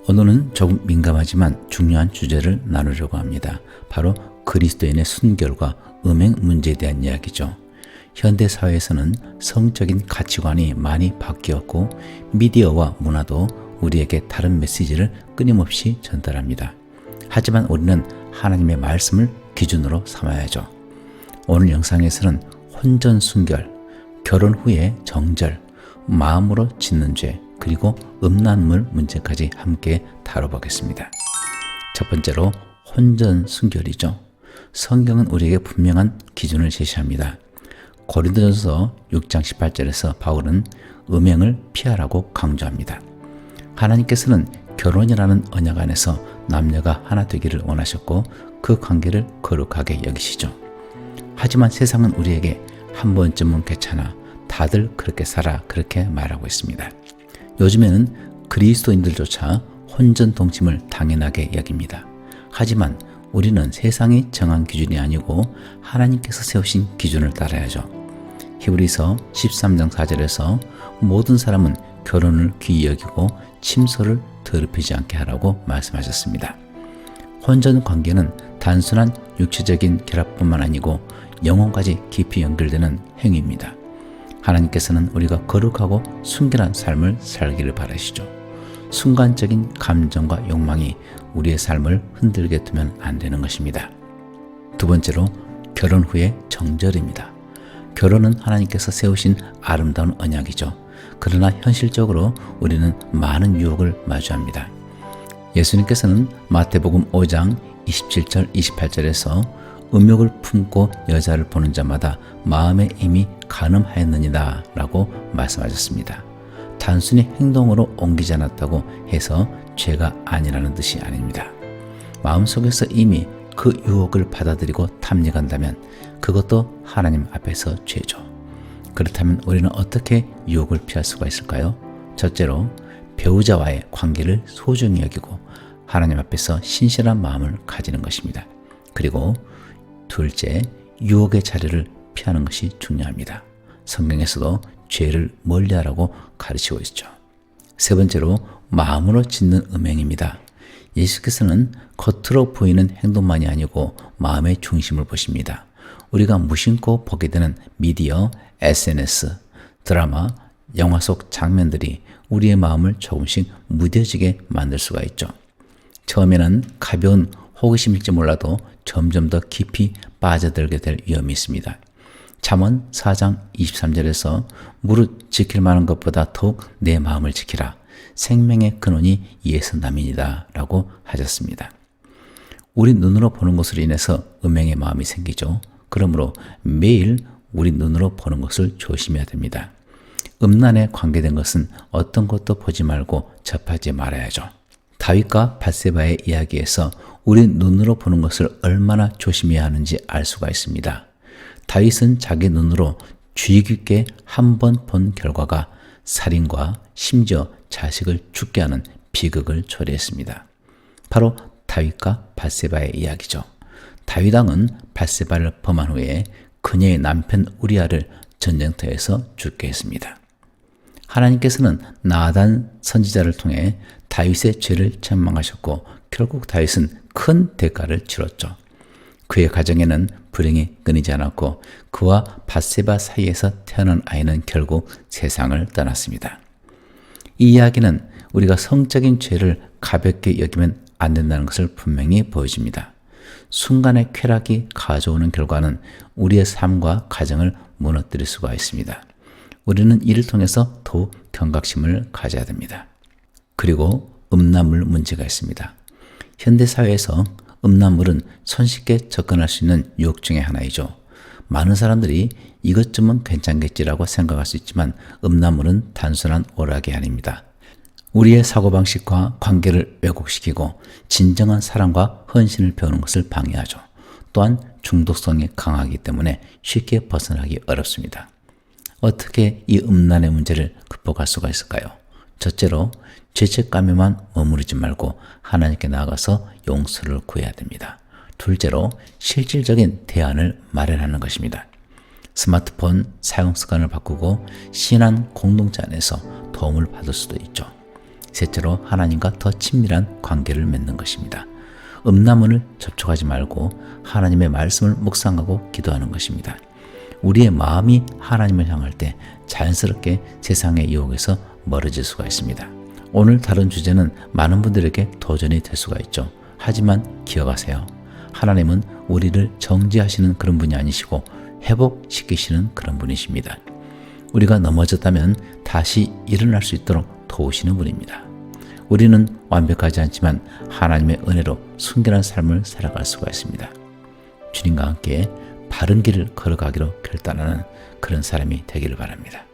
오늘은 조금 민감하지만 중요한 주제를 나누려고 합니다. 바로 그리스도인의 순결과 음행 문제에 대한 이야기죠. 현대 사회에서는 성적인 가치관이 많이 바뀌었고 미디어와 문화도 우리에게 다른 메시지를 끊임없이 전달합니다. 하지만 우리는 하나님의 말씀을 기준으로 삼아야죠. 오늘 영상에서는 혼전 순결, 결혼 후의 정절, 마음으로 짓는 죄, 그리고 음란물 문제까지 함께 다뤄보겠습니다. 첫 번째로 혼전 순결이죠. 성경은 우리에게 분명한 기준을 제시합니다. 고린도전서 6장 18절에서 바울은 음행을 피하라고 강조합니다. 하나님께서는 결혼이라는 언약 안에서 남녀가 하나 되기를 원하셨고 그 관계를 거룩하게 여기시죠. 하지만 세상은 우리에게 한 번쯤은 괜찮아, 다들 그렇게 살아, 그렇게 말하고 있습니다. 요즘에는 그리스도인들조차 혼전 동침을 당연하게 여깁니다. 하지만 우리는 세상이 정한 기준이 아니고 하나님께서 세우신 기준을 따라야죠. 히브리서 13장 4절에서 모든 사람은 결혼을 귀히 여기고 침소를 더럽히지 않게 하라고 말씀하셨습니다. 혼전 관계는 단순한 육체적인 결합뿐만 아니고 영혼까지 깊이 연결되는 행위입니다. 하나님께서는 우리가 거룩하고 순결한 삶을 살기를 바라시죠. 순간적인 감정과 욕망이 우리의 삶을 흔들게 두면 안 되는 것입니다. 두 번째로 결혼 후의 정절입니다. 결혼은 하나님께서 세우신 아름다운 언약이죠. 그러나 현실적으로 우리는 많은 유혹을 마주합니다. 예수님께서는 마태복음 5장 27절 28절에서 음욕을 품고 여자를 보는 자마다 마음에 이미 간음하였느니라 라고 말씀하셨습니다. 단순히 행동으로 옮기지 않았다고 해서 죄가 아니라는 뜻이 아닙니다. 마음속에서 이미 그 유혹을 받아들이고 탐닉한다면 그것도 하나님 앞에서 죄죠. 그렇다면 우리는 어떻게 유혹을 피할 수가 있을까요? 첫째로 배우자와의 관계를 소중히 여기고 하나님 앞에서 신실한 마음을 가지는 것입니다. 그리고 둘째, 유혹의 자리를 피하는 것이 중요합니다. 성경에서도 죄를 멀리하라고 가르치고 있죠. 세 번째로 마음으로 짓는 음행입니다. 예수께서는 겉으로 보이는 행동만이 아니고 마음의 중심을 보십니다. 우리가 무심코 보게 되는 미디어, SNS, 드라마, 영화 속 장면들이 우리의 마음을 조금씩 무뎌지게 만들 수가 있죠. 처음에는 가벼운 호기심일지 몰라도 점점 더 깊이 빠져들게 될 위험이 있습니다. 잠언 4장 23절에서 무릇 지킬 만한 것보다 더욱 내 마음을 지키라. 생명의 근원이 이에서 남이니라 라고 하셨습니다. 우리 눈으로 보는 것으로 인해서 음행의 마음이 생기죠. 그러므로 매일 우리 눈으로 보는 것을 조심해야 됩니다. 음란에 관계된 것은 어떤 것도 보지 말고 접하지 말아야죠. 다윗과 밧세바의 이야기에서 우리 눈으로 보는 것을 얼마나 조심해야 하는지 알 수가 있습니다. 다윗은 자기 눈으로 주의 깊게 한 번 본 결과가 살인과 심지어 자식을 죽게 하는 비극을 초래했습니다. 바로 다윗과 밧세바의 이야기죠. 다윗 왕은 밧세바를 범한 후에 그녀의 남편 우리아를 전쟁터에서 죽게 했습니다. 하나님께서는 나단 선지자를 통해 다윗의 죄를 책망하셨고 결국 다윗은 큰 대가를 치렀죠. 그의 가정에는 불행이 끊이지 않았고 그와 밧세바 사이에서 태어난 아이는 결국 세상을 떠났습니다. 이 이야기는 우리가 성적인 죄를 가볍게 여기면 안 된다는 것을 분명히 보여줍니다. 순간의 쾌락이 가져오는 결과는 우리의 삶과 가정을 무너뜨릴 수가 있습니다. 우리는 이를 통해서 더욱 경각심을 가져야 됩니다. 그리고 음란물 문제가 있습니다. 현대사회에서 음란물은 손쉽게 접근할 수 있는 유혹 중의 하나이죠. 많은 사람들이 이것쯤은 괜찮겠지라고 생각할 수 있지만 음란물은 단순한 오락이 아닙니다. 우리의 사고방식과 관계를 왜곡시키고 진정한 사랑과 헌신을 배우는 것을 방해하죠. 또한 중독성이 강하기 때문에 쉽게 벗어나기 어렵습니다. 어떻게 이 음란의 문제를 극복할 수가 있을까요? 첫째로 죄책감에만 머무르지 말고 하나님께 나아가서 용서를 구해야 됩니다. 둘째로 실질적인 대안을 마련하는 것입니다. 스마트폰 사용 습관을 바꾸고 신앙 공동체 안에서 도움을 받을 수도 있죠. 셋째로 하나님과 더 친밀한 관계를 맺는 것입니다. 음란물을 접촉하지 말고 하나님의 말씀을 묵상하고 기도하는 것입니다. 우리의 마음이 하나님을 향할 때 자연스럽게 세상의 유혹에서 멀어질 수가 있습니다. 오늘 다룬 주제는 많은 분들에게 도전이 될 수가 있죠. 하지만 기억하세요. 하나님은 우리를 정죄하시는 그런 분이 아니시고 회복시키시는 그런 분이십니다. 우리가 넘어졌다면 다시 일어날 수 있도록 도우시는 분입니다. 우리는 완벽하지 않지만 하나님의 은혜로 순결한 삶을 살아갈 수가 있습니다. 주님과 함께 바른 길을 걸어가기로 결단하는 그런 사람이 되기를 바랍니다.